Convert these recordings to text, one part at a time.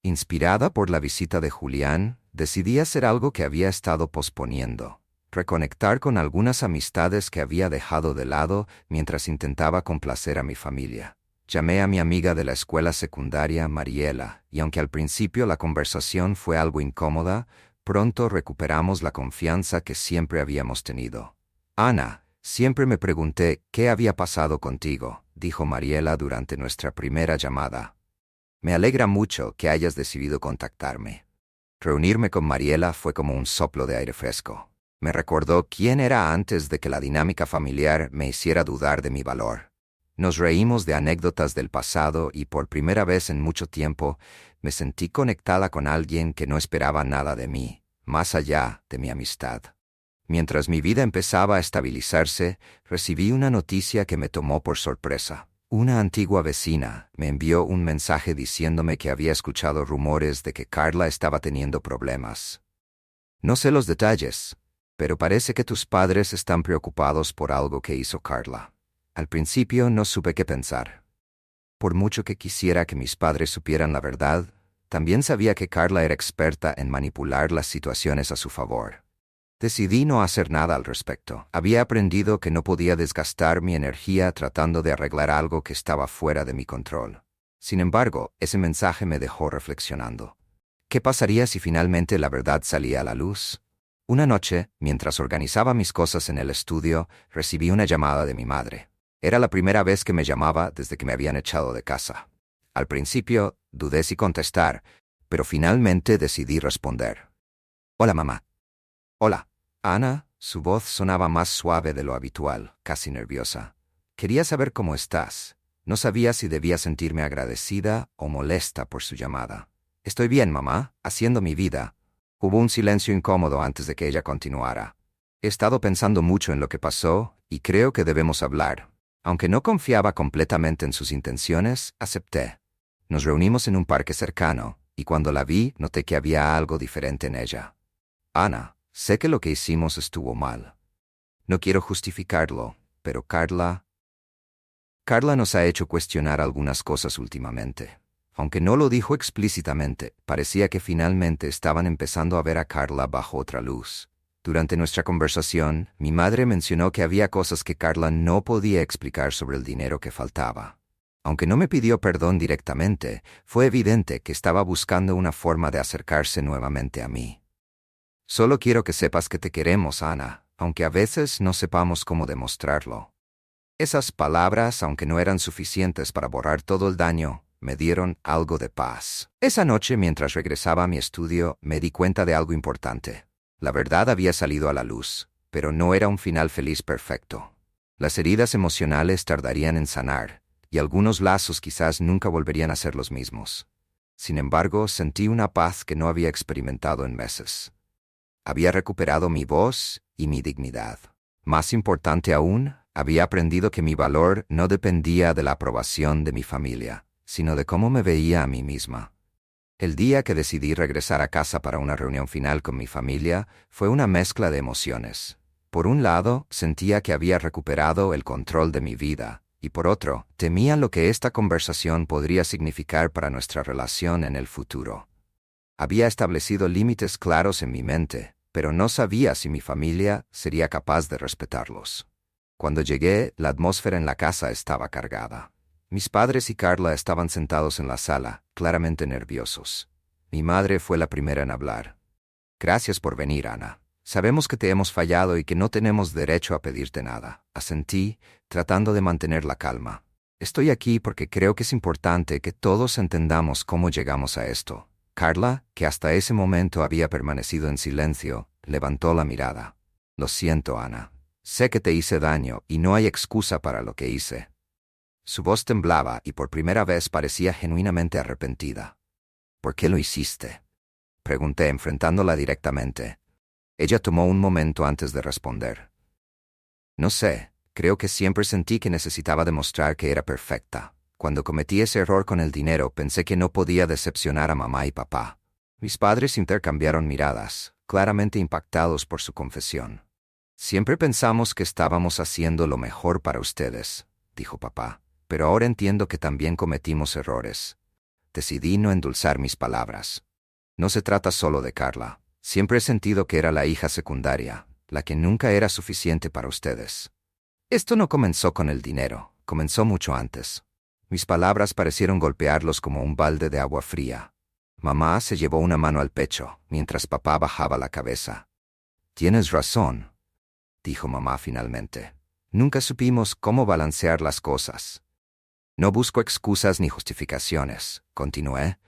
Inspirada por la visita de Julián, decidí hacer algo que había estado posponiendo: reconectar con algunas amistades que había dejado de lado mientras intentaba complacer a mi familia. Llamé a mi amiga de la escuela secundaria, Mariela, y aunque al principio la conversación fue algo incómoda, pronto recuperamos la confianza que siempre habíamos tenido. «Ana, siempre me pregunté qué había pasado contigo», dijo Mariela durante nuestra primera llamada. «Me alegra mucho que hayas decidido contactarme». Reunirme con Mariela fue como un soplo de aire fresco. Me recordó quién era antes de que la dinámica familiar me hiciera dudar de mi valor. Nos reímos de anécdotas del pasado y por primera vez en mucho tiempo me sentí conectada con alguien que no esperaba nada de mí, más allá de mi amistad. Mientras mi vida empezaba a estabilizarse, recibí una noticia que me tomó por sorpresa. Una antigua vecina me envió un mensaje diciéndome que había escuchado rumores de que Carla estaba teniendo problemas. «No sé los detalles, pero parece que tus padres están preocupados por algo que hizo Carla». Al principio no supe qué pensar. Por mucho que quisiera que mis padres supieran la verdad, también sabía que Carla era experta en manipular las situaciones a su favor. Decidí no hacer nada al respecto. Había aprendido que no podía desgastar mi energía tratando de arreglar algo que estaba fuera de mi control. Sin embargo, ese mensaje me dejó reflexionando. ¿Qué pasaría si finalmente la verdad salía a la luz? Una noche, mientras organizaba mis cosas en el estudio, recibí una llamada de mi madre. Era la primera vez que me llamaba desde que me habían echado de casa. Al principio, dudé si contestar, pero finalmente decidí responder. «Hola, mamá». «Hola, Ana». Su voz sonaba más suave de lo habitual, casi nerviosa. «Quería saber cómo estás. No sabía si debía sentirme agradecida o molesta por su llamada». «Estoy bien, mamá, haciendo mi vida». Hubo un silencio incómodo antes de que ella continuara. «He estado pensando mucho en lo que pasó y creo que debemos hablar». Aunque no confiaba completamente en sus intenciones, acepté. Nos reunimos en un parque cercano, y cuando la vi, noté que había algo diferente en ella. «Ana, sé que lo que hicimos estuvo mal. No quiero justificarlo, pero Carla nos ha hecho cuestionar algunas cosas últimamente». Aunque no lo dijo explícitamente, parecía que finalmente estaban empezando a ver a Carla bajo otra luz. Durante nuestra conversación, mi madre mencionó que había cosas que Carla no podía explicar sobre el dinero que faltaba. Aunque no me pidió perdón directamente, fue evidente que estaba buscando una forma de acercarse nuevamente a mí. «Solo quiero que sepas que te queremos, Ana, aunque a veces no sepamos cómo demostrarlo». Esas palabras, aunque no eran suficientes para borrar todo el daño, me dieron algo de paz. Esa noche, mientras regresaba a mi estudio, me di cuenta de algo importante. La verdad había salido a la luz, pero no era un final feliz perfecto. Las heridas emocionales tardarían en sanar, y algunos lazos quizás nunca volverían a ser los mismos. Sin embargo, sentí una paz que no había experimentado en meses. Había recuperado mi voz y mi dignidad. Más importante aún, había aprendido que mi valor no dependía de la aprobación de mi familia, sino de cómo me veía a mí misma. El día que decidí regresar a casa para una reunión final con mi familia fue una mezcla de emociones. Por un lado, sentía que había recuperado el control de mi vida, y por otro, temía lo que esta conversación podría significar para nuestra relación en el futuro. Había establecido límites claros en mi mente, pero no sabía si mi familia sería capaz de respetarlos. Cuando llegué, la atmósfera en la casa estaba cargada. Mis padres y Carla estaban sentados en la sala, claramente nerviosos. Mi madre fue la primera en hablar. «Gracias por venir, Ana. Sabemos que te hemos fallado y que no tenemos derecho a pedirte nada», asentí, tratando de mantener la calma. «Estoy aquí porque creo que es importante que todos entendamos cómo llegamos a esto». Carla, que hasta ese momento había permanecido en silencio, levantó la mirada. «Lo siento, Ana. Sé que te hice daño y no hay excusa para lo que hice». Su voz temblaba y por primera vez parecía genuinamente arrepentida. «¿Por qué lo hiciste?», pregunté, enfrentándola directamente. Ella tomó un momento antes de responder. «No sé, creo que siempre sentí que necesitaba demostrar que era perfecta. Cuando cometí ese error con el dinero, pensé que no podía decepcionar a mamá y papá». Mis padres intercambiaron miradas, claramente impactados por su confesión. «Siempre pensamos que estábamos haciendo lo mejor para ustedes», dijo papá. «Pero ahora entiendo que también cometimos errores. decidí no endulzar mis palabras. No se trata solo de Carla. Siempre he sentido que era la hija secundaria, la que nunca era suficiente para ustedes. Esto no comenzó con el dinero, comenzó mucho antes. Mis palabras parecieron golpearlos como un balde de agua fría. Mamá se llevó una mano al pecho, mientras papá bajaba la cabeza. «Tienes razón», dijo mamá finalmente. «Nunca supimos cómo balancear las cosas». «No busco excusas ni justificaciones», continué.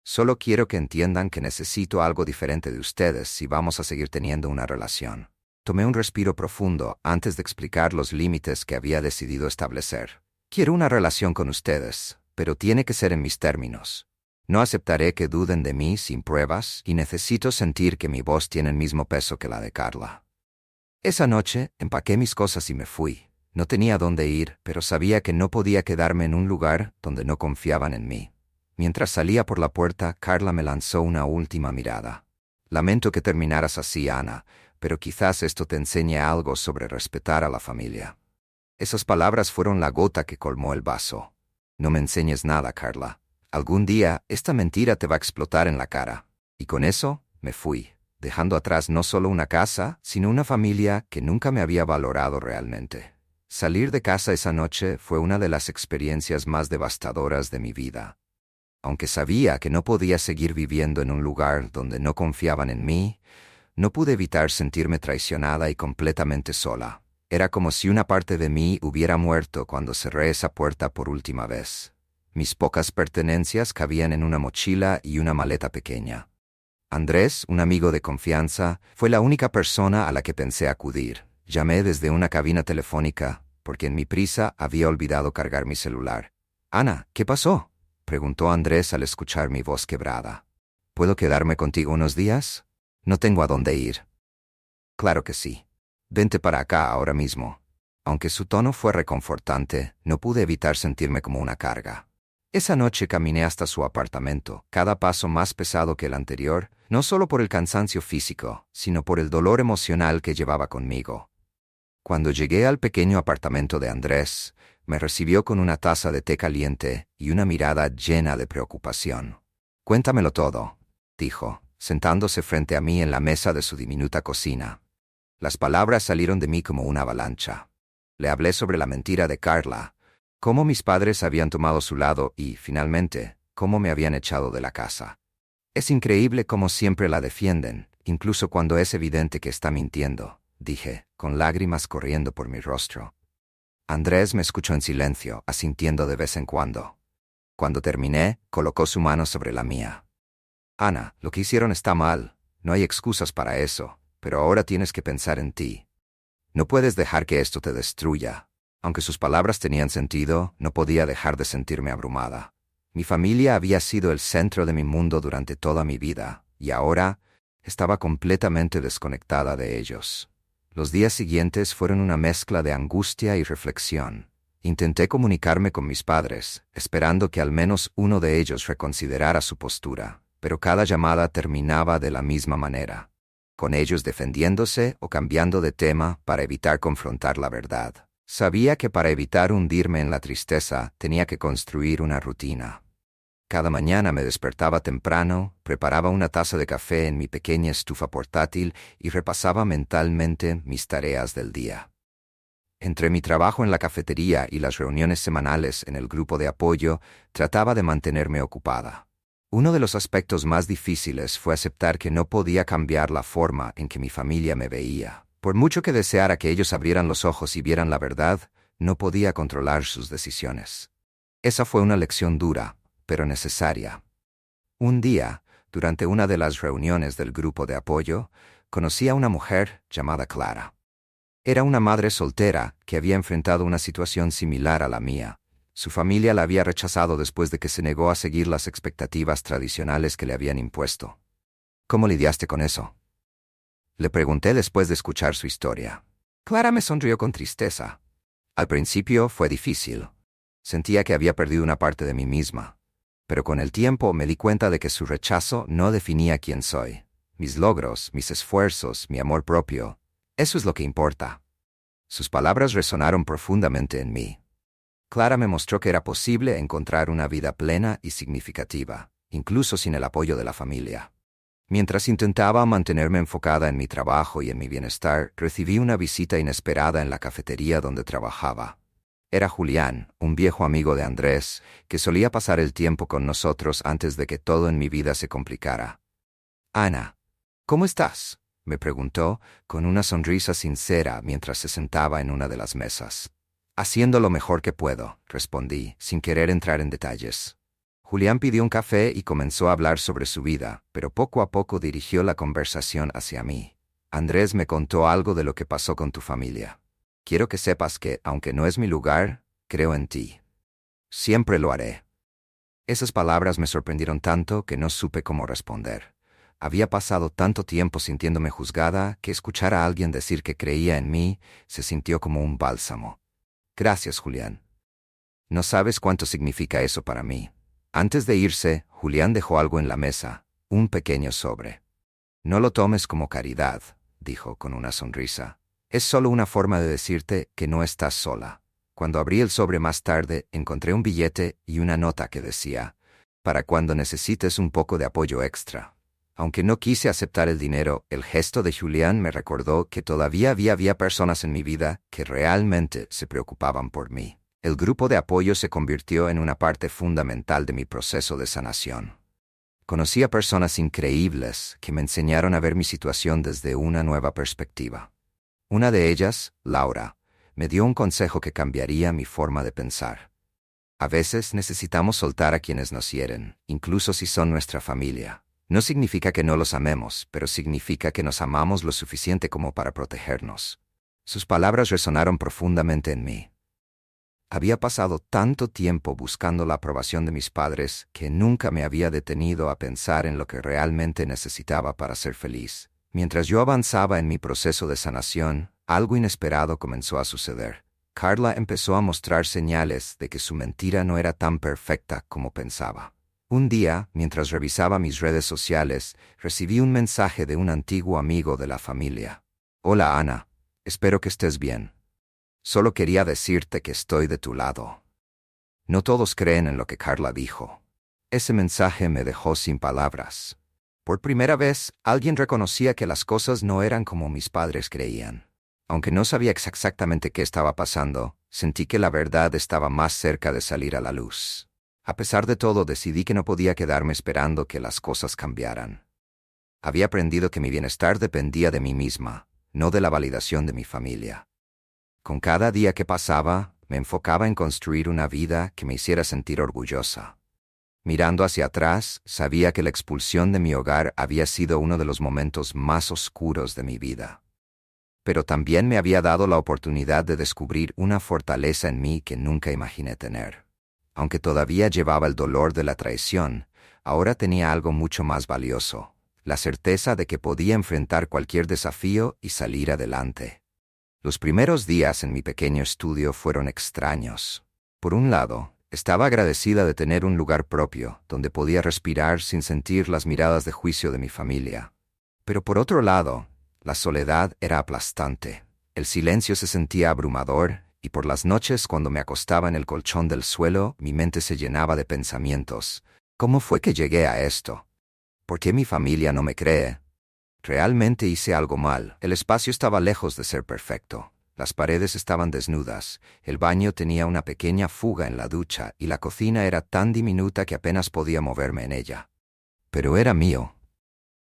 «Solo quiero que entiendan que necesito algo diferente de ustedes si vamos a seguir teniendo una relación». Tomé un respiro profundo antes de explicar los límites que había decidido establecer. «Quiero una relación con ustedes, pero tiene que ser en mis términos. No aceptaré que duden de mí sin pruebas y necesito sentir que mi voz tiene el mismo peso que la de Carla». Esa noche empaqué mis cosas y me fui. No tenía dónde ir, pero sabía que no podía quedarme en un lugar donde no confiaban en mí. Mientras salía por la puerta, Carla me lanzó una última mirada. «Lamento que terminaras así, Ana, pero quizás esto te enseñe algo sobre respetar a la familia». Esas palabras fueron la gota que colmó el vaso. «No me enseñes nada, Carla. Algún día esta mentira te va a explotar en la cara». Y con eso me fui, dejando atrás no solo una casa, sino una familia que nunca me había valorado realmente. Salir de casa esa noche fue una de las experiencias más devastadoras de mi vida. Aunque sabía que no podía seguir viviendo en un lugar donde no confiaban en mí, no pude evitar sentirme traicionada y completamente sola. Era como si una parte de mí hubiera muerto cuando cerré esa puerta por última vez. Mis pocas pertenencias cabían en una mochila y una maleta pequeña. Andrés, un amigo de confianza, fue la única persona a la que pensé acudir. Llamé desde una cabina telefónica, porque en mi prisa había olvidado cargar mi celular. «Ana, ¿qué pasó?», preguntó Andrés al escuchar mi voz quebrada. «¿Puedo quedarme contigo unos días? No tengo a dónde ir». «Claro que sí. Vente para acá ahora mismo». Aunque su tono fue reconfortante, no pude evitar sentirme como una carga. Esa noche caminé hasta su apartamento, cada paso más pesado que el anterior, no solo por el cansancio físico, sino por el dolor emocional que llevaba conmigo. Cuando llegué al pequeño apartamento de Andrés, me recibió con una taza de té caliente y una mirada llena de preocupación. «Cuéntamelo todo», dijo, sentándose frente a mí en la mesa de su diminuta cocina. Las palabras salieron de mí como una avalancha. Le hablé sobre la mentira de Carla, cómo mis padres habían tomado su lado y, finalmente, cómo me habían echado de la casa. «Es increíble cómo siempre la defienden, incluso cuando es evidente que está mintiendo», dije, con lágrimas corriendo por mi rostro. Andrés me escuchó en silencio, asintiendo de vez en cuando. Cuando terminé, colocó su mano sobre la mía. «Ana, lo que hicieron está mal. No hay excusas para eso, pero ahora tienes que pensar en ti. No puedes dejar que esto te destruya». Aunque sus palabras tenían sentido, no podía dejar de sentirme abrumada. Mi familia había sido el centro de mi mundo durante toda mi vida, y ahora estaba completamente desconectada de ellos. Los días siguientes fueron una mezcla de angustia y reflexión. Intenté comunicarme con mis padres, esperando que al menos uno de ellos reconsiderara su postura, pero cada llamada terminaba de la misma manera, con ellos defendiéndose o cambiando de tema para evitar confrontar la verdad. Sabía que para evitar hundirme en la tristeza tenía que construir una rutina. Cada mañana me despertaba temprano, preparaba una taza de café en mi pequeña estufa portátil y repasaba mentalmente mis tareas del día. Entre mi trabajo en la cafetería y las reuniones semanales en el grupo de apoyo, trataba de mantenerme ocupada. Uno de los aspectos más difíciles fue aceptar que no podía cambiar la forma en que mi familia me veía. Por mucho que deseara que ellos abrieran los ojos y vieran la verdad, no podía controlar sus decisiones. Esa fue una lección dura, pero necesaria. Un día, durante una de las reuniones del grupo de apoyo, conocí a una mujer llamada Clara. Era una madre soltera que había enfrentado una situación similar a la mía. Su familia la había rechazado después de que se negó a seguir las expectativas tradicionales que le habían impuesto. ¿Cómo lidiaste con eso?, le pregunté después de escuchar su historia. Clara me sonrió con tristeza. Al principio fue difícil. Sentía que había perdido una parte de mí misma. Pero con el tiempo me di cuenta de que su rechazo no definía quién soy. Mis logros, mis esfuerzos, mi amor propio. Eso es lo que importa. Sus palabras resonaron profundamente en mí. Clara me mostró que era posible encontrar una vida plena y significativa, incluso sin el apoyo de la familia. Mientras intentaba mantenerme enfocada en mi trabajo y en mi bienestar, recibí una visita inesperada en la cafetería donde trabajaba. Era Julián, un viejo amigo de Andrés, que solía pasar el tiempo con nosotros antes de que todo en mi vida se complicara. «Ana, ¿cómo estás?», me preguntó, con una sonrisa sincera mientras se sentaba en una de las mesas. «Haciendo lo mejor que puedo», respondí, sin querer entrar en detalles. Julián pidió un café y comenzó a hablar sobre su vida, pero poco a poco dirigió la conversación hacia mí. «Andrés me contó algo de lo que pasó con tu familia. Quiero que sepas que, aunque no es mi lugar, creo en ti. Siempre lo haré». Esas palabras me sorprendieron tanto que no supe cómo responder. Había pasado tanto tiempo sintiéndome juzgada que escuchar a alguien decir que creía en mí se sintió como un bálsamo. «Gracias, Julián. No sabes cuánto significa eso para mí». Antes de irse, Julián dejó algo en la mesa, un pequeño sobre. «No lo tomes como caridad», dijo con una sonrisa. «Es solo una forma de decirte que no estás sola». Cuando abrí el sobre más tarde, encontré un billete y una nota que decía: «Para cuando necesites un poco de apoyo extra». Aunque no quise aceptar el dinero, el gesto de Julián me recordó que todavía había personas en mi vida que realmente se preocupaban por mí. El grupo de apoyo se convirtió en una parte fundamental de mi proceso de sanación. Conocí a personas increíbles que me enseñaron a ver mi situación desde una nueva perspectiva. Una de ellas, Laura, me dio un consejo que cambiaría mi forma de pensar. A veces necesitamos soltar a quienes nos hieren, incluso si son nuestra familia. No significa que no los amemos, pero significa que nos amamos lo suficiente como para protegernos. Sus palabras resonaron profundamente en mí. Había pasado tanto tiempo buscando la aprobación de mis padres que nunca me había detenido a pensar en lo que realmente necesitaba para ser feliz. Mientras yo avanzaba en mi proceso de sanación, algo inesperado comenzó a suceder. Carla empezó a mostrar señales de que su mentira no era tan perfecta como pensaba. Un día, mientras revisaba mis redes sociales, recibí un mensaje de un antiguo amigo de la familia. «Hola, Ana. Espero que estés bien. Solo quería decirte que estoy de tu lado». No todos creen en lo que Carla dijo. Ese mensaje me dejó sin palabras. Por primera vez, alguien reconocía que las cosas no eran como mis padres creían. Aunque no sabía exactamente qué estaba pasando, sentí que la verdad estaba más cerca de salir a la luz. A pesar de todo, decidí que no podía quedarme esperando que las cosas cambiaran. Había aprendido que mi bienestar dependía de mí misma, no de la validación de mi familia. Con cada día que pasaba, me enfocaba en construir una vida que me hiciera sentir orgullosa. Mirando hacia atrás, sabía que la expulsión de mi hogar había sido uno de los momentos más oscuros de mi vida. Pero también me había dado la oportunidad de descubrir una fortaleza en mí que nunca imaginé tener. Aunque todavía llevaba el dolor de la traición, ahora tenía algo mucho más valioso: la certeza de que podía enfrentar cualquier desafío y salir adelante. Los primeros días en mi pequeño estudio fueron extraños. Por un lado, estaba agradecida de tener un lugar propio, donde podía respirar sin sentir las miradas de juicio de mi familia. Pero por otro lado, la soledad era aplastante. El silencio se sentía abrumador, y por las noches cuando me acostaba en el colchón del suelo, mi mente se llenaba de pensamientos. ¿Cómo fue que llegué a esto? ¿Por qué mi familia no me cree? Realmente hice algo mal. El espacio estaba lejos de ser perfecto. Las paredes estaban desnudas, el baño tenía una pequeña fuga en la ducha y la cocina era tan diminuta que apenas podía moverme en ella. Pero era mío.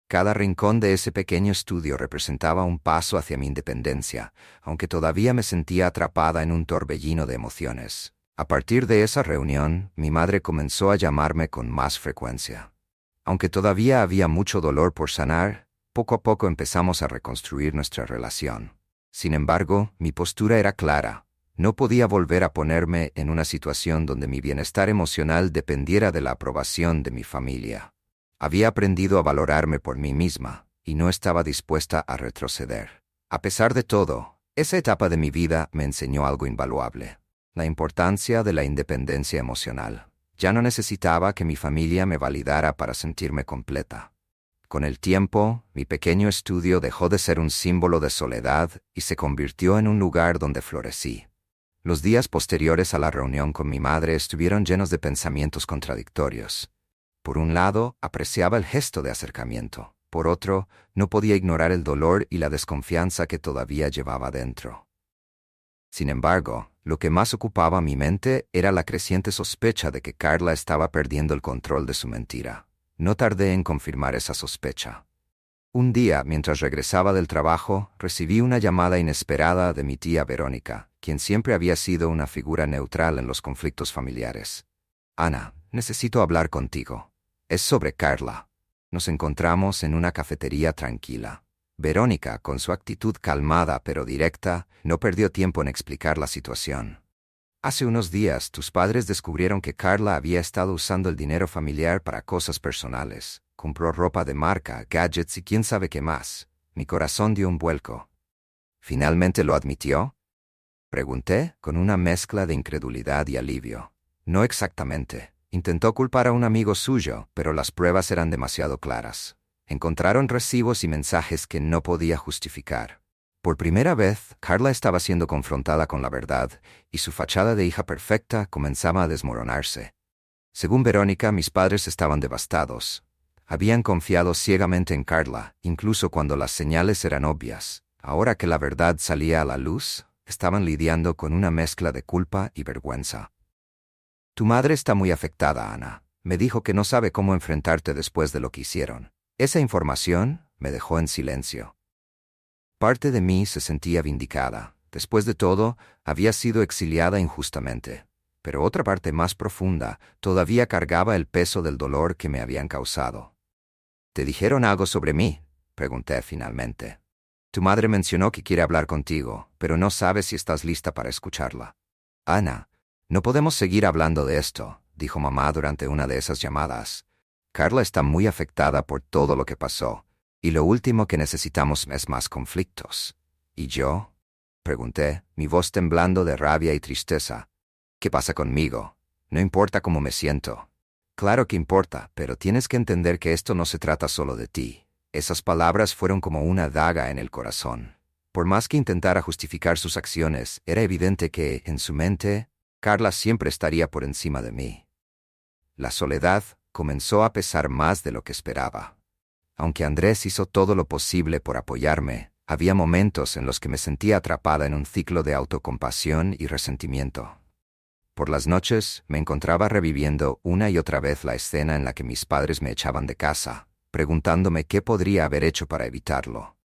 Cada rincón de ese pequeño estudio representaba un paso hacia mi independencia, aunque todavía me sentía atrapada en un torbellino de emociones. A partir de esa reunión, mi madre comenzó a llamarme con más frecuencia. Aunque todavía había mucho dolor por sanar, poco a poco empezamos a reconstruir nuestra relación. Sin embargo, mi postura era clara. No podía volver a ponerme en una situación donde mi bienestar emocional dependiera de la aprobación de mi familia. Había aprendido a valorarme por mí misma, y no estaba dispuesta a retroceder. A pesar de todo, esa etapa de mi vida me enseñó algo invaluable: la importancia de la independencia emocional. Ya no necesitaba que mi familia me validara para sentirme completa. Con el tiempo, mi pequeño estudio dejó de ser un símbolo de soledad y se convirtió en un lugar donde florecí. Los días posteriores a la reunión con mi madre estuvieron llenos de pensamientos contradictorios. Por un lado, apreciaba el gesto de acercamiento. Por otro, no podía ignorar el dolor y la desconfianza que todavía llevaba dentro. Sin embargo, lo que más ocupaba mi mente era la creciente sospecha de que Carla estaba perdiendo el control de su mentira. No tardé en confirmar esa sospecha. Un día, mientras regresaba del trabajo, recibí una llamada inesperada de mi tía Verónica, quien siempre había sido una figura neutral en los conflictos familiares. «Ana, necesito hablar contigo. Es sobre Carla». Nos encontramos en una cafetería tranquila. Verónica, con su actitud calmada pero directa, no perdió tiempo en explicar la situación. «Hace unos días, tus padres descubrieron que Carla había estado usando el dinero familiar para cosas personales. Compró ropa de marca, gadgets y quién sabe qué más. Mi corazón dio un vuelco». «¿Finalmente lo admitió?», pregunté, con una mezcla de incredulidad y alivio. «No exactamente. Intentó culpar a un amigo suyo, pero las pruebas eran demasiado claras. Encontraron recibos y mensajes que no podía justificar. Por primera vez, Carla estaba siendo confrontada con la verdad, y su fachada de hija perfecta comenzaba a desmoronarse. Según Verónica, mis padres estaban devastados. Habían confiado ciegamente en Carla, incluso cuando las señales eran obvias. Ahora que la verdad salía a la luz, estaban lidiando con una mezcla de culpa y vergüenza. «Tu madre está muy afectada, Ana. Me dijo que no sabe cómo enfrentarte después de lo que hicieron». Esa información me dejó en silencio. Parte de mí se sentía vindicada. Después de todo, había sido exiliada injustamente. Pero otra parte más profunda todavía cargaba el peso del dolor que me habían causado. «¿Te dijeron algo sobre mí?», pregunté finalmente. «Tu madre mencionó que quiere hablar contigo, pero no sabe si estás lista para escucharla». «Ana, no podemos seguir hablando de esto», dijo mamá durante una de esas llamadas. «Carla está muy afectada por todo lo que pasó, y lo último que necesitamos es más conflictos». «¿Y yo?», pregunté, mi voz temblando de rabia y tristeza. «¿Qué pasa conmigo? No importa cómo me siento». «Claro que importa, pero tienes que entender que esto no se trata solo de ti». Esas palabras fueron como una daga en el corazón. Por más que intentara justificar sus acciones, era evidente que, en su mente, Carla siempre estaría por encima de mí. La soledad comenzó a pesar más de lo que esperaba. Aunque Andrés hizo todo lo posible por apoyarme, había momentos en los que me sentía atrapada en un ciclo de autocompasión y resentimiento. Por las noches me encontraba reviviendo una y otra vez la escena en la que mis padres me echaban de casa, preguntándome qué podría haber hecho para evitarlo.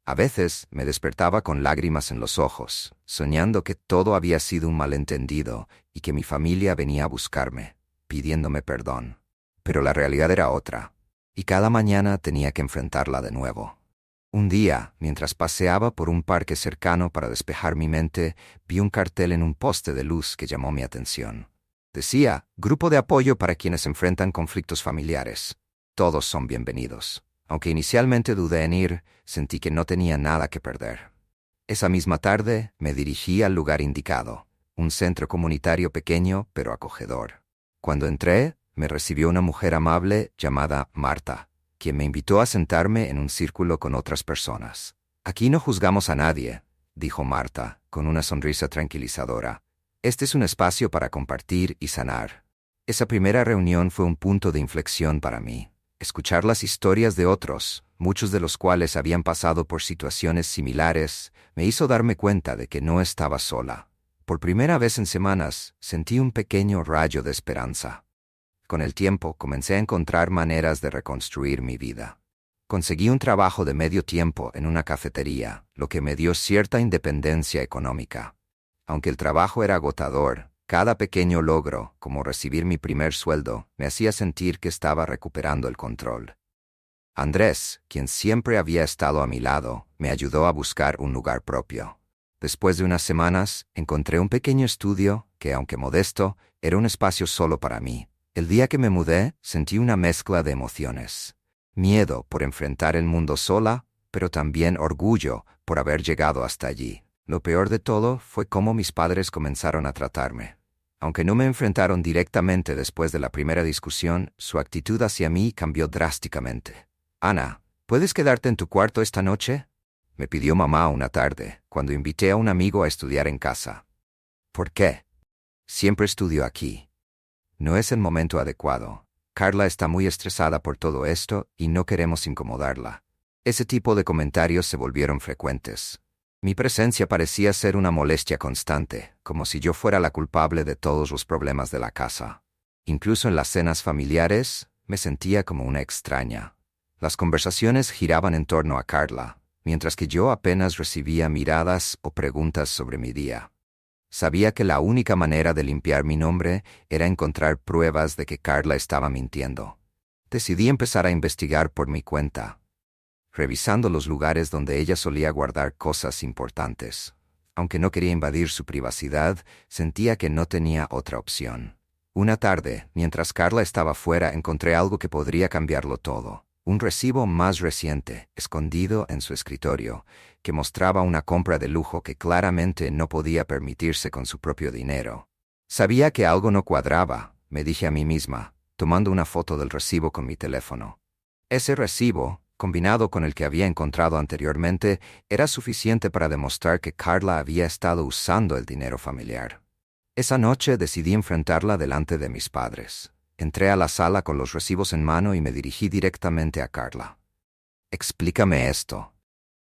A veces me despertaba con lágrimas en los ojos, soñando que todo había sido un malentendido y que mi familia venía a buscarme, pidiéndome perdón. Pero la realidad era otra, y cada mañana tenía que enfrentarla de nuevo. Un día, mientras paseaba por un parque cercano para despejar mi mente, vi un cartel en un poste de luz que llamó mi atención. Decía: «Grupo de apoyo para quienes enfrentan conflictos familiares. Todos son bienvenidos». Aunque inicialmente dudé en ir, sentí que no tenía nada que perder. Esa misma tarde me dirigí al lugar indicado, un centro comunitario pequeño pero acogedor. Cuando entré, me recibió una mujer amable llamada Marta, quien me invitó a sentarme en un círculo con otras personas. «Aquí no juzgamos a nadie», dijo Marta, con una sonrisa tranquilizadora. «Este es un espacio para compartir y sanar». Esa primera reunión fue un punto de inflexión para mí. Escuchar las historias de otros, muchos de los cuales habían pasado por situaciones similares, me hizo darme cuenta de que no estaba sola. Por primera vez en semanas, sentí un pequeño rayo de esperanza. Con el tiempo, comencé a encontrar maneras de reconstruir mi vida. Conseguí un trabajo de medio tiempo en una cafetería, lo que me dio cierta independencia económica. Aunque el trabajo era agotador, cada pequeño logro, como recibir mi primer sueldo, me hacía sentir que estaba recuperando el control. Andrés, quien siempre había estado a mi lado, me ayudó a buscar un lugar propio. Después de unas semanas, encontré un pequeño estudio que, aunque modesto, era un espacio solo para mí. El día que me mudé, sentí una mezcla de emociones. Miedo por enfrentar el mundo sola, pero también orgullo por haber llegado hasta allí. Lo peor de todo fue cómo mis padres comenzaron a tratarme. Aunque no me enfrentaron directamente después de la primera discusión, su actitud hacia mí cambió drásticamente. «Ana, ¿puedes quedarte en tu cuarto esta noche?», me pidió mamá una tarde, cuando invité a un amigo a estudiar en casa. ¿Por qué? Siempre estudio aquí. No es el momento adecuado. Carla está muy estresada por todo esto y no queremos incomodarla. Ese tipo de comentarios se volvieron frecuentes. Mi presencia parecía ser una molestia constante, como si yo fuera la culpable de todos los problemas de la casa. Incluso en las cenas familiares, me sentía como una extraña. Las conversaciones giraban en torno a Carla, mientras que yo apenas recibía miradas o preguntas sobre mi día. Sabía que la única manera de limpiar mi nombre era encontrar pruebas de que Carla estaba mintiendo. Decidí empezar a investigar por mi cuenta, revisando los lugares donde ella solía guardar cosas importantes. Aunque no quería invadir su privacidad, sentía que no tenía otra opción. Una tarde, mientras Carla estaba fuera, encontré algo que podría cambiarlo todo. Un recibo más reciente, escondido en su escritorio, que mostraba una compra de lujo que claramente no podía permitirse con su propio dinero. Sabía que algo no cuadraba, me dije a mí misma, tomando una foto del recibo con mi teléfono. Ese recibo, combinado con el que había encontrado anteriormente, era suficiente para demostrar que Carla había estado usando el dinero familiar. Esa noche decidí enfrentarla delante de mis padres. Entré a la sala con los recibos en mano y me dirigí directamente a Carla. «Explícame esto».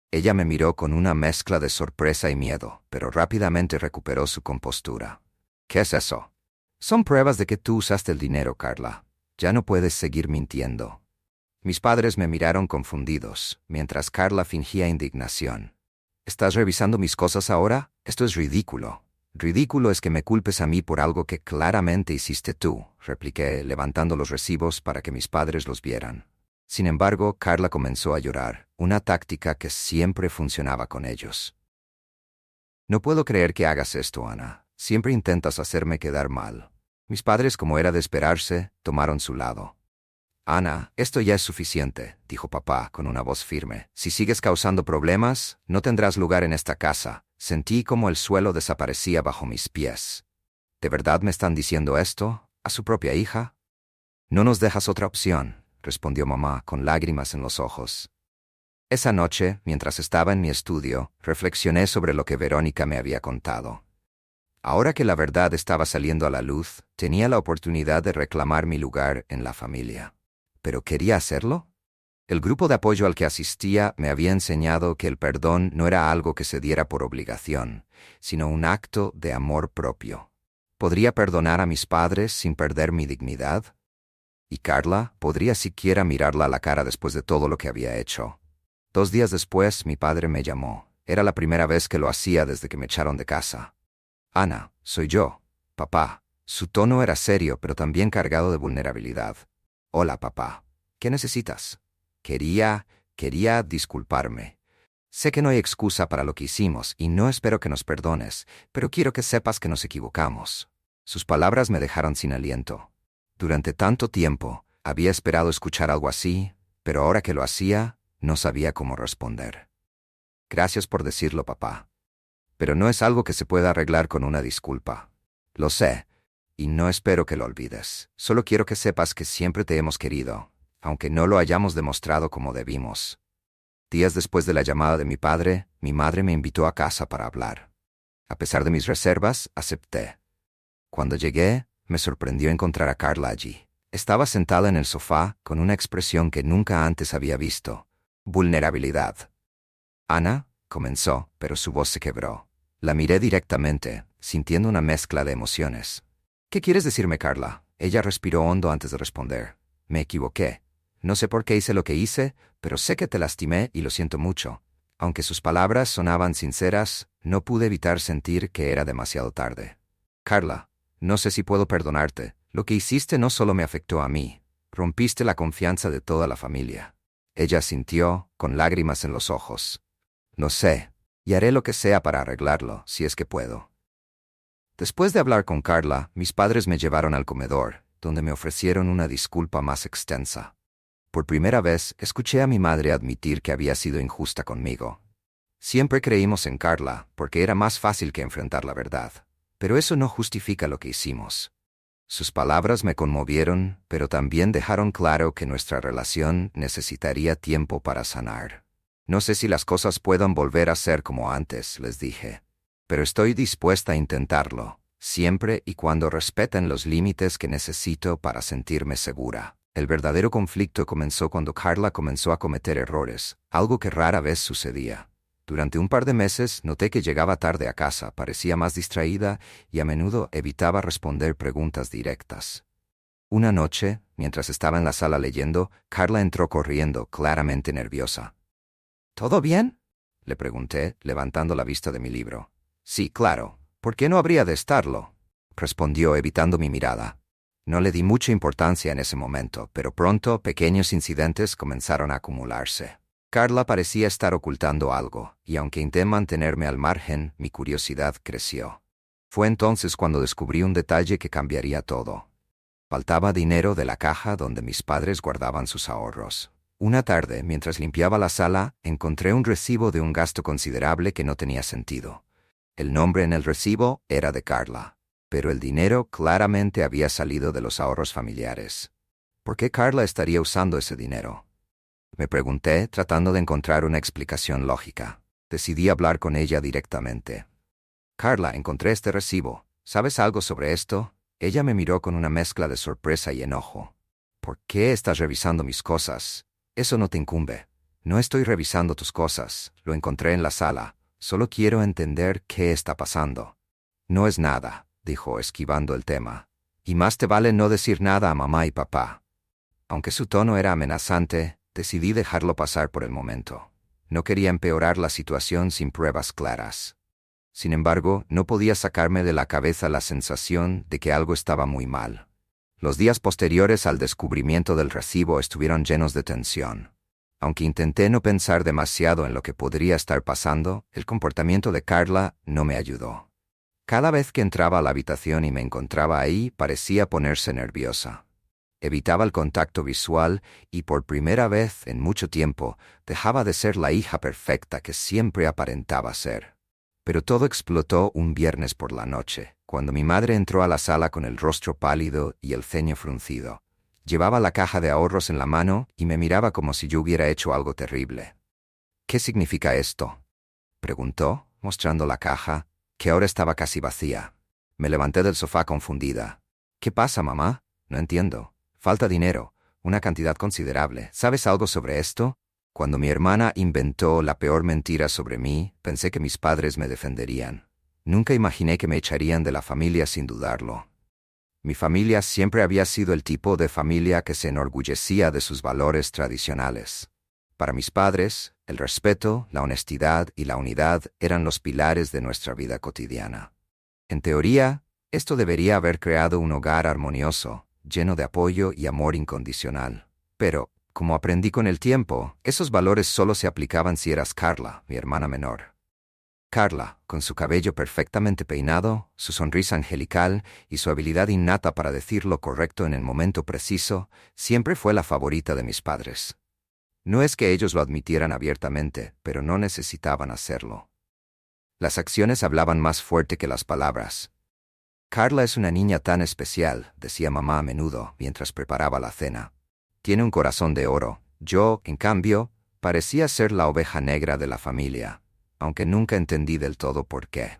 Ella me miró con una mezcla de sorpresa y miedo, pero rápidamente recuperó su compostura. «¿Qué es eso?» «Son pruebas de que tú usaste el dinero, Carla. Ya no puedes seguir mintiendo». Mis padres me miraron confundidos, mientras Carla fingía indignación. «¿Estás revisando mis cosas ahora? Esto es ridículo». «Ridículo es que me culpes a mí por algo que claramente hiciste tú», repliqué, levantando los recibos para que mis padres los vieran. Sin embargo, Carla comenzó a llorar, una táctica que siempre funcionaba con ellos. «No puedo creer que hagas esto, Ana. Siempre intentas hacerme quedar mal». Mis padres, como era de esperarse, tomaron su lado. «Ana, esto ya es suficiente», dijo papá con una voz firme. «Si sigues causando problemas, no tendrás lugar en esta casa». Sentí como el suelo desaparecía bajo mis pies. ¿De verdad me están diciendo esto? ¿A su propia hija? «No nos dejas otra opción», respondió mamá con lágrimas en los ojos. Esa noche, mientras estaba en mi estudio, reflexioné sobre lo que Verónica me había contado. Ahora que la verdad estaba saliendo a la luz, tenía la oportunidad de reclamar mi lugar en la familia. ¿Pero quería hacerlo? El grupo de apoyo al que asistía me había enseñado que el perdón no era algo que se diera por obligación, sino un acto de amor propio. ¿Podría perdonar a mis padres sin perder mi dignidad? ¿Y Carla? ¿Podría siquiera mirarla a la cara después de todo lo que había hecho? 2 días después, mi padre me llamó. Era la primera vez que lo hacía desde que me echaron de casa. «Ana, soy yo, papá». Su tono era serio, pero también cargado de vulnerabilidad. «Hola, papá. ¿Qué necesitas?» Quería disculparme. Sé que no hay excusa para lo que hicimos y no espero que nos perdones, pero quiero que sepas que nos equivocamos». Sus palabras me dejaron sin aliento. Durante tanto tiempo, había esperado escuchar algo así, pero ahora que lo hacía, no sabía cómo responder. «Gracias por decirlo, papá. Pero no es algo que se pueda arreglar con una disculpa. Lo sé, y no espero que lo olvides. Solo quiero que sepas que siempre te hemos querido, aunque no lo hayamos demostrado como debimos». Días después de la llamada de mi padre, mi madre me invitó a casa para hablar. A pesar de mis reservas, acepté. Cuando llegué, me sorprendió encontrar a Carla allí. Estaba sentada en el sofá con una expresión que nunca antes había visto: vulnerabilidad. «Ana», comenzó, pero su voz se quebró. La miré directamente, sintiendo una mezcla de emociones. «¿Qué quieres decirme, Carla?» Ella respiró hondo antes de responder. «Me equivoqué. No sé por qué hice lo que hice, pero sé que te lastimé y lo siento mucho». Aunque sus palabras sonaban sinceras, no pude evitar sentir que era demasiado tarde. «Carla, no sé si puedo perdonarte. Lo que hiciste no solo me afectó a mí. Rompiste la confianza de toda la familia». Ella asintió, con lágrimas en los ojos. «Lo sé, y haré lo que sea para arreglarlo, si es que puedo». Después de hablar con Carla, mis padres me llevaron al comedor, donde me ofrecieron una disculpa más extensa. Por primera vez, escuché a mi madre admitir que había sido injusta conmigo. Siempre creímos en Carla, porque era más fácil que enfrentar la verdad. Pero eso no justifica lo que hicimos. Sus palabras me conmovieron, pero también dejaron claro que nuestra relación necesitaría tiempo para sanar. «No sé si las cosas puedan volver a ser como antes», les dije. pero estoy dispuesta a intentarlo, siempre y cuando respeten los límites que necesito para sentirme segura. El verdadero conflicto comenzó cuando Carla comenzó a cometer errores, algo que rara vez sucedía. Durante un par de meses noté que llegaba tarde a casa, parecía más distraída y a menudo evitaba responder preguntas directas. Una noche, mientras estaba en la sala leyendo, Carla entró corriendo, claramente nerviosa. ¿Todo bien?, le pregunté, levantando la vista de mi libro. Sí, claro. ¿Por qué no habría de estarlo?, respondió, evitando mi mirada. No le di mucha importancia en ese momento, pero pronto pequeños incidentes comenzaron a acumularse. Carla parecía estar ocultando algo, y aunque intenté mantenerme al margen, mi curiosidad creció. Fue entonces cuando descubrí un detalle que cambiaría todo. Faltaba dinero de la caja donde mis padres guardaban sus ahorros. Una tarde, mientras limpiaba la sala, encontré un recibo de un gasto considerable que no tenía sentido. El nombre en el recibo era de Carla, pero el dinero claramente había salido de los ahorros familiares. ¿Por qué Carla estaría usando ese dinero?, me pregunté, tratando de encontrar una explicación lógica. Decidí hablar con ella directamente. Carla, encontré este recibo. ¿Sabes algo sobre esto? Ella me miró con una mezcla de sorpresa y enojo. ¿Por qué estás revisando mis cosas? Eso no te incumbe. No estoy revisando tus cosas. Lo encontré en la sala. Solo quiero entender qué está pasando. No es nada, dijo, esquivando el tema. Y más te vale no decir nada a mamá y papá. Aunque su tono era amenazante, decidí dejarlo pasar por el momento. No quería empeorar la situación sin pruebas claras. Sin embargo, no podía sacarme de la cabeza la sensación de que algo estaba muy mal. Los días posteriores al descubrimiento del recibo estuvieron llenos de tensión. Aunque intenté no pensar demasiado en lo que podría estar pasando, el comportamiento de Carla no me ayudó. Cada vez que entraba a la habitación y me encontraba ahí, parecía ponerse nerviosa. Evitaba el contacto visual y por primera vez en mucho tiempo dejaba de ser la hija perfecta que siempre aparentaba ser. Pero todo explotó un viernes por la noche, cuando mi madre entró a la sala con el rostro pálido y el ceño fruncido. Llevaba la caja de ahorros en la mano y me miraba como si yo hubiera hecho algo terrible. ¿Qué significa esto?, preguntó, mostrando la caja, que ahora estaba casi vacía. Me levanté del sofá confundida. ¿Qué pasa, mamá? No entiendo. Falta dinero, una cantidad considerable. ¿Sabes algo sobre esto? Cuando mi hermana inventó la peor mentira sobre mí, pensé que mis padres me defenderían. Nunca imaginé que me echarían de la familia sin dudarlo. Mi familia siempre había sido el tipo de familia que se enorgullecía de sus valores tradicionales. Para mis padres, el respeto, la honestidad y la unidad eran los pilares de nuestra vida cotidiana. En teoría, esto debería haber creado un hogar armonioso, lleno de apoyo y amor incondicional. Pero, como aprendí con el tiempo, esos valores solo se aplicaban si eras Carla, mi hermana menor. Carla, con su cabello perfectamente peinado, su sonrisa angelical y su habilidad innata para decir lo correcto en el momento preciso, siempre fue la favorita de mis padres. No es que ellos lo admitieran abiertamente, pero no necesitaban hacerlo. Las acciones hablaban más fuerte que las palabras. Carla es una niña tan especial, decía mamá a menudo mientras preparaba la cena. Tiene un corazón de oro. Yo, en cambio, parecía ser la oveja negra de la familia, aunque nunca entendí del todo por qué.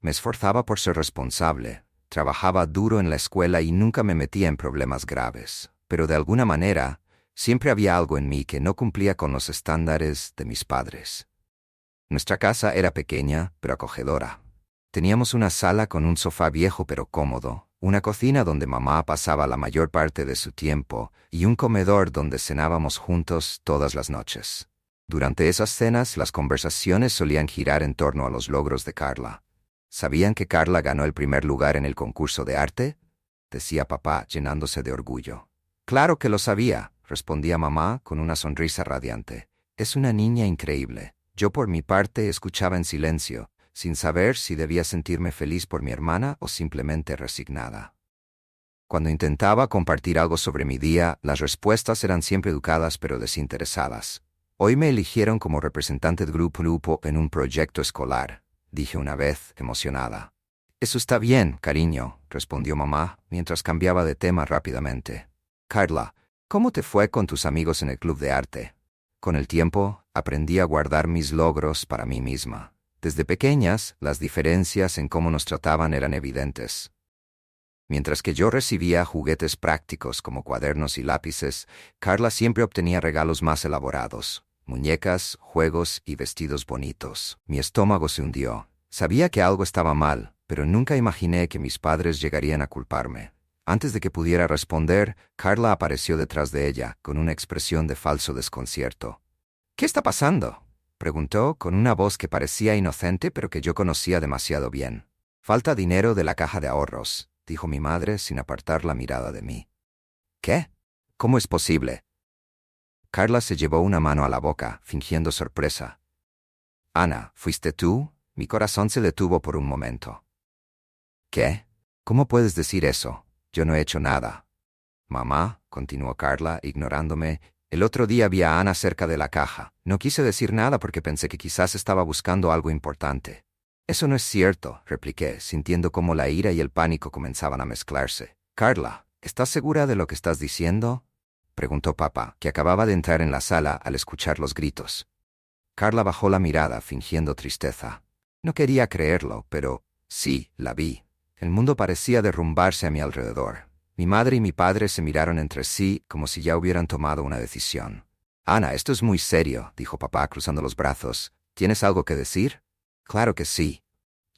Me esforzaba por ser responsable, trabajaba duro en la escuela y nunca me metía en problemas graves, pero de alguna manera, siempre había algo en mí que no cumplía con los estándares de mis padres. Nuestra casa era pequeña, pero acogedora. Teníamos una sala con un sofá viejo pero cómodo, una cocina donde mamá pasaba la mayor parte de su tiempo y un comedor donde cenábamos juntos todas las noches. Durante esas cenas, las conversaciones solían girar en torno a los logros de Carla. ¿Sabían que Carla ganó el primer lugar en el concurso de arte?, decía papá, llenándose de orgullo. Claro que lo sabía, respondía mamá con una sonrisa radiante. Es una niña increíble. Yo por mi parte escuchaba en silencio, sin saber si debía sentirme feliz por mi hermana o simplemente resignada. Cuando intentaba compartir algo sobre mi día, las respuestas eran siempre educadas pero desinteresadas. Hoy me eligieron como representante del grupo en un proyecto escolar, dije una vez, emocionada. Eso está bien, cariño, respondió mamá, mientras cambiaba de tema rápidamente. Carla, ¿cómo te fue con tus amigos en el club de arte? Con el tiempo, aprendí a guardar mis logros para mí misma. Desde pequeñas, las diferencias en cómo nos trataban eran evidentes. Mientras que yo recibía juguetes prácticos como cuadernos y lápices, Carla siempre obtenía regalos más elaborados, muñecas, juegos y vestidos bonitos. Mi estómago se hundió. Sabía que algo estaba mal, pero nunca imaginé que mis padres llegarían a culparme. Antes de que pudiera responder, Carla apareció detrás de ella, con una expresión de falso desconcierto. «¿Qué está pasando?», preguntó, con una voz que parecía inocente pero que yo conocía demasiado bien. «Falta dinero de la caja de ahorros», dijo mi madre sin apartar la mirada de mí. «¿Qué? ¿Cómo es posible?». Carla se llevó una mano a la boca, fingiendo sorpresa. «Ana, ¿fuiste tú?». Mi corazón se detuvo por un momento. «¿Qué? ¿Cómo puedes decir eso? Yo no he hecho nada». «Mamá», continuó Carla, ignorándome, «el otro día vi a Ana cerca de la caja. No quise decir nada porque pensé que quizás estaba buscando algo importante». «Eso no es cierto», repliqué, sintiendo cómo la ira y el pánico comenzaban a mezclarse. «Carla, ¿estás segura de lo que estás diciendo?», preguntó papá, que acababa de entrar en la sala al escuchar los gritos. Carla bajó la mirada, fingiendo tristeza. No quería creerlo, pero sí, la vi. El mundo parecía derrumbarse a mi alrededor. Mi madre y mi padre se miraron entre sí como si ya hubieran tomado una decisión. «Ana, esto es muy serio», dijo papá cruzando los brazos. «¿Tienes algo que decir?». «Claro que sí.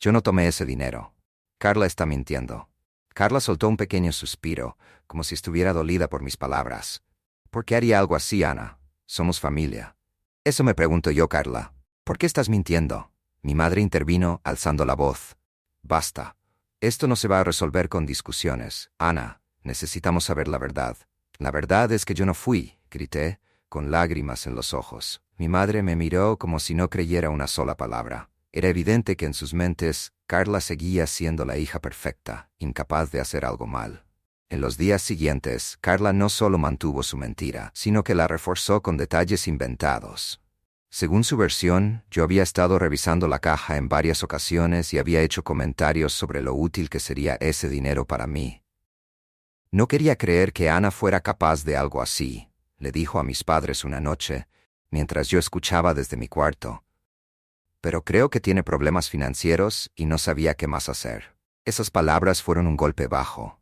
Yo no tomé ese dinero». «Carla está mintiendo». Carla soltó un pequeño suspiro, como si estuviera dolida por mis palabras. «¿Por qué haría algo así, Ana? Somos familia». «Eso me pregunto yo, Carla. ¿Por qué estás mintiendo?». Mi madre intervino, alzando la voz. «Basta. Esto no se va a resolver con discusiones. Ana, necesitamos saber la verdad». «La verdad es que yo no fui», grité, con lágrimas en los ojos. Mi madre me miró como si no creyera una sola palabra. Era evidente que en sus mentes, Carla seguía siendo la hija perfecta, incapaz de hacer algo mal. En los días siguientes, Carla no solo mantuvo su mentira, sino que la reforzó con detalles inventados. Según su versión, yo había estado revisando la caja en varias ocasiones y había hecho comentarios sobre lo útil que sería ese dinero para mí. «No quería creer que Ana fuera capaz de algo así», le dijo a mis padres una noche, mientras yo escuchaba desde mi cuarto. «Pero creo que tiene problemas financieros y no sabía qué más hacer». Esas palabras fueron un golpe bajo.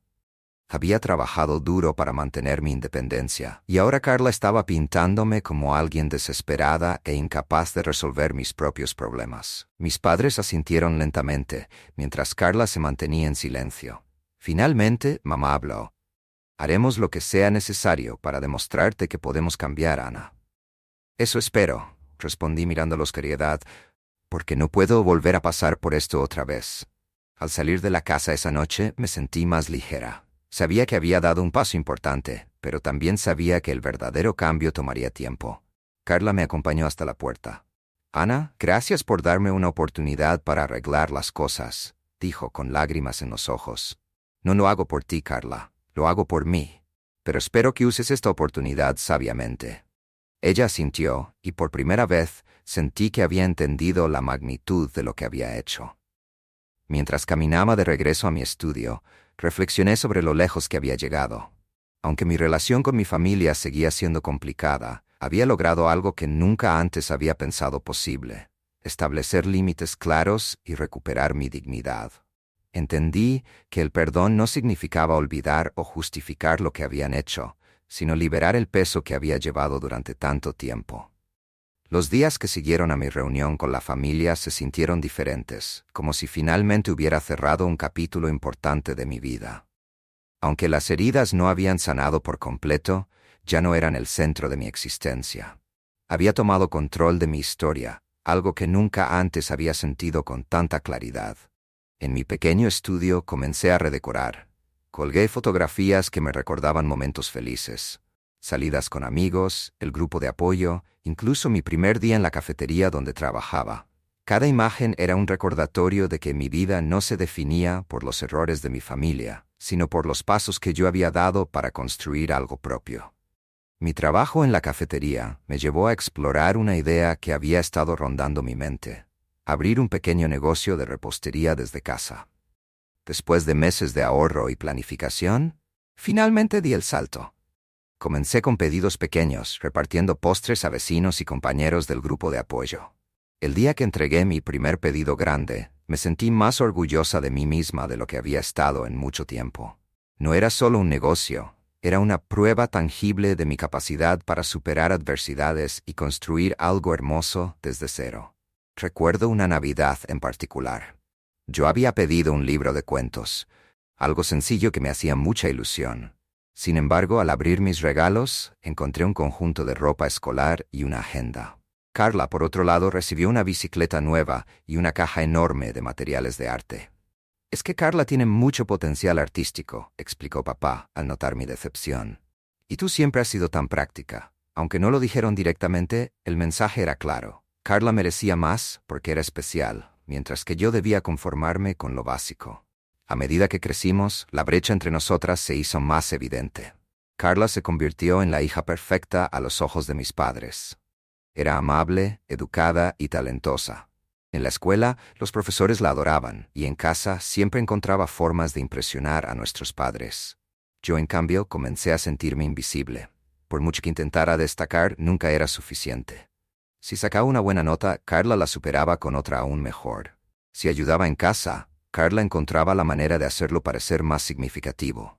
Había trabajado duro para mantener mi independencia, y ahora Carla estaba pintándome como alguien desesperada e incapaz de resolver mis propios problemas. Mis padres asintieron lentamente, mientras Carla se mantenía en silencio. Finalmente, mamá habló. «Haremos lo que sea necesario para demostrarte que podemos cambiar, Ana». «Eso espero», respondí mirándolos con seriedad, «porque no puedo volver a pasar por esto otra vez». Al salir de la casa esa noche, me sentí más ligera. Sabía que había dado un paso importante, pero también sabía que el verdadero cambio tomaría tiempo. Carla me acompañó hasta la puerta. «Ana, gracias por darme una oportunidad para arreglar las cosas», dijo con lágrimas en los ojos. «No lo hago por ti, Carla, lo hago por mí. Pero espero que uses esta oportunidad sabiamente». Ella asintió, y por primera vez sentí que había entendido la magnitud de lo que había hecho. Mientras caminaba de regreso a mi estudio, reflexioné sobre lo lejos que había llegado. Aunque mi relación con mi familia seguía siendo complicada, había logrado algo que nunca antes había pensado posible: establecer límites claros y recuperar mi dignidad. Entendí que el perdón no significaba olvidar o justificar lo que habían hecho, sino liberar el peso que había llevado durante tanto tiempo. Los días que siguieron a mi reunión con la familia se sintieron diferentes, como si finalmente hubiera cerrado un capítulo importante de mi vida. Aunque las heridas no habían sanado por completo, ya no eran el centro de mi existencia. Había tomado control de mi historia, algo que nunca antes había sentido con tanta claridad. En mi pequeño estudio comencé a redecorar. Colgué fotografías que me recordaban momentos felices. Salidas con amigos, el grupo de apoyo, incluso mi primer día en la cafetería donde trabajaba. Cada imagen era un recordatorio de que mi vida no se definía por los errores de mi familia, sino por los pasos que yo había dado para construir algo propio. Mi trabajo en la cafetería me llevó a explorar una idea que había estado rondando mi mente: abrir un pequeño negocio de repostería desde casa. Después de meses de ahorro y planificación, finalmente di el salto. Comencé con pedidos pequeños, repartiendo postres a vecinos y compañeros del grupo de apoyo. El día que entregué mi primer pedido grande, me sentí más orgullosa de mí misma de lo que había estado en mucho tiempo. No era solo un negocio, era una prueba tangible de mi capacidad para superar adversidades y construir algo hermoso desde cero. Recuerdo una Navidad en particular. Yo había pedido un libro de cuentos, algo sencillo que me hacía mucha ilusión. Sin embargo, al abrir mis regalos, encontré un conjunto de ropa escolar y una agenda. Carla, por otro lado, recibió una bicicleta nueva y una caja enorme de materiales de arte. «Es que Carla tiene mucho potencial artístico», explicó papá, al notar mi decepción. «Y tú siempre has sido tan práctica». Aunque no lo dijeron directamente, el mensaje era claro. Carla merecía más porque era especial, mientras que yo debía conformarme con lo básico. A medida que crecimos, la brecha entre nosotras se hizo más evidente. Carla se convirtió en la hija perfecta a los ojos de mis padres. Era amable, educada y talentosa. En la escuela, los profesores la adoraban, y en casa siempre encontraba formas de impresionar a nuestros padres. Yo, en cambio, comencé a sentirme invisible. Por mucho que intentara destacar, nunca era suficiente. Si sacaba una buena nota, Carla la superaba con otra aún mejor. Si ayudaba en casa, Carla encontraba la manera de hacerlo parecer más significativo.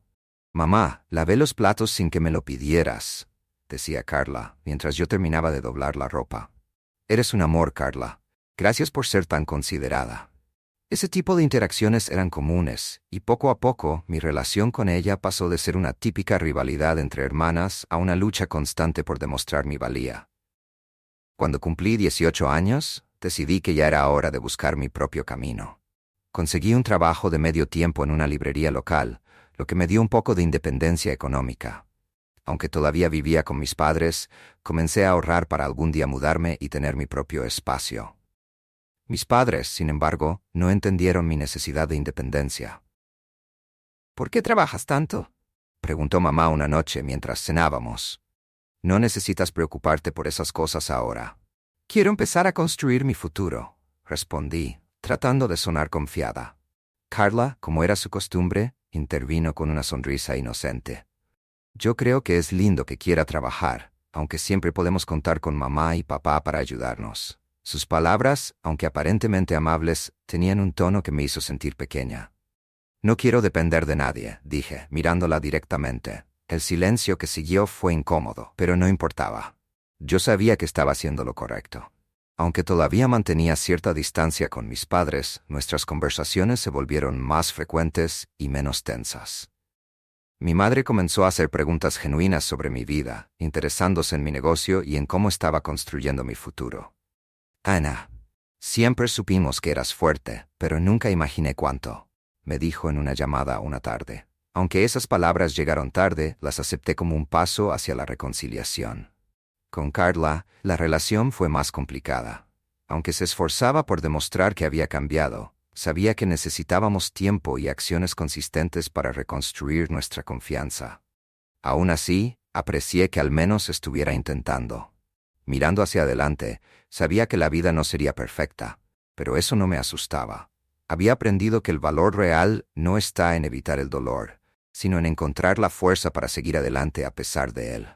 «Mamá, lavé los platos sin que me lo pidieras», decía Carla, mientras yo terminaba de doblar la ropa. «Eres un amor, Carla. Gracias por ser tan considerada». Ese tipo de interacciones eran comunes, y poco a poco mi relación con ella pasó de ser una típica rivalidad entre hermanas a una lucha constante por demostrar mi valía. Cuando cumplí 18 años, decidí que ya era hora de buscar mi propio camino. Conseguí un trabajo de medio tiempo en una librería local, lo que me dio un poco de independencia económica. Aunque todavía vivía con mis padres, comencé a ahorrar para algún día mudarme y tener mi propio espacio. Mis padres, sin embargo, no entendieron mi necesidad de independencia. «¿Por qué trabajas tanto?», preguntó mamá una noche mientras cenábamos. «No necesitas preocuparte por esas cosas ahora». «Quiero empezar a construir mi futuro», respondí, tratando de sonar confiada. Carla, como era su costumbre, intervino con una sonrisa inocente. «Yo creo que es lindo que quiera trabajar, aunque siempre podemos contar con mamá y papá para ayudarnos». Sus palabras, aunque aparentemente amables, tenían un tono que me hizo sentir pequeña. «No quiero depender de nadie», dije, mirándola directamente. El silencio que siguió fue incómodo, pero no importaba. Yo sabía que estaba haciendo lo correcto. Aunque todavía mantenía cierta distancia con mis padres, nuestras conversaciones se volvieron más frecuentes y menos tensas. Mi madre comenzó a hacer preguntas genuinas sobre mi vida, interesándose en mi negocio y en cómo estaba construyendo mi futuro. «Ana, siempre supimos que eras fuerte, pero nunca imaginé cuánto», me dijo en una llamada una tarde. Aunque esas palabras llegaron tarde, las acepté como un paso hacia la reconciliación. Con Carla, la relación fue más complicada. Aunque se esforzaba por demostrar que había cambiado, sabía que necesitábamos tiempo y acciones consistentes para reconstruir nuestra confianza. Aún así, aprecié que al menos estuviera intentando. Mirando hacia adelante, sabía que la vida no sería perfecta, pero eso no me asustaba. Había aprendido que el valor real no está en evitar el dolor, sino en encontrar la fuerza para seguir adelante a pesar de él.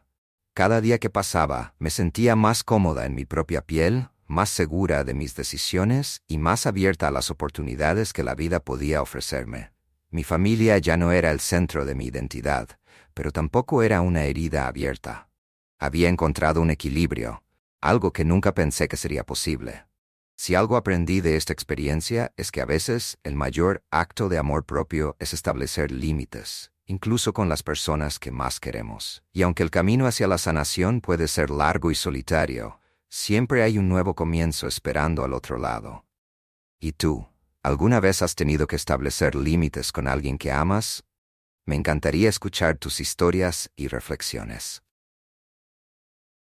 Cada día que pasaba, me sentía más cómoda en mi propia piel, más segura de mis decisiones y más abierta a las oportunidades que la vida podía ofrecerme. Mi familia ya no era el centro de mi identidad, pero tampoco era una herida abierta. Había encontrado un equilibrio, algo que nunca pensé que sería posible. Si algo aprendí de esta experiencia es que a veces el mayor acto de amor propio es establecer límites, incluso con las personas que más queremos. Y aunque el camino hacia la sanación puede ser largo y solitario, siempre hay un nuevo comienzo esperando al otro lado. ¿Y tú? ¿Alguna vez has tenido que establecer límites con alguien que amas? Me encantaría escuchar tus historias y reflexiones.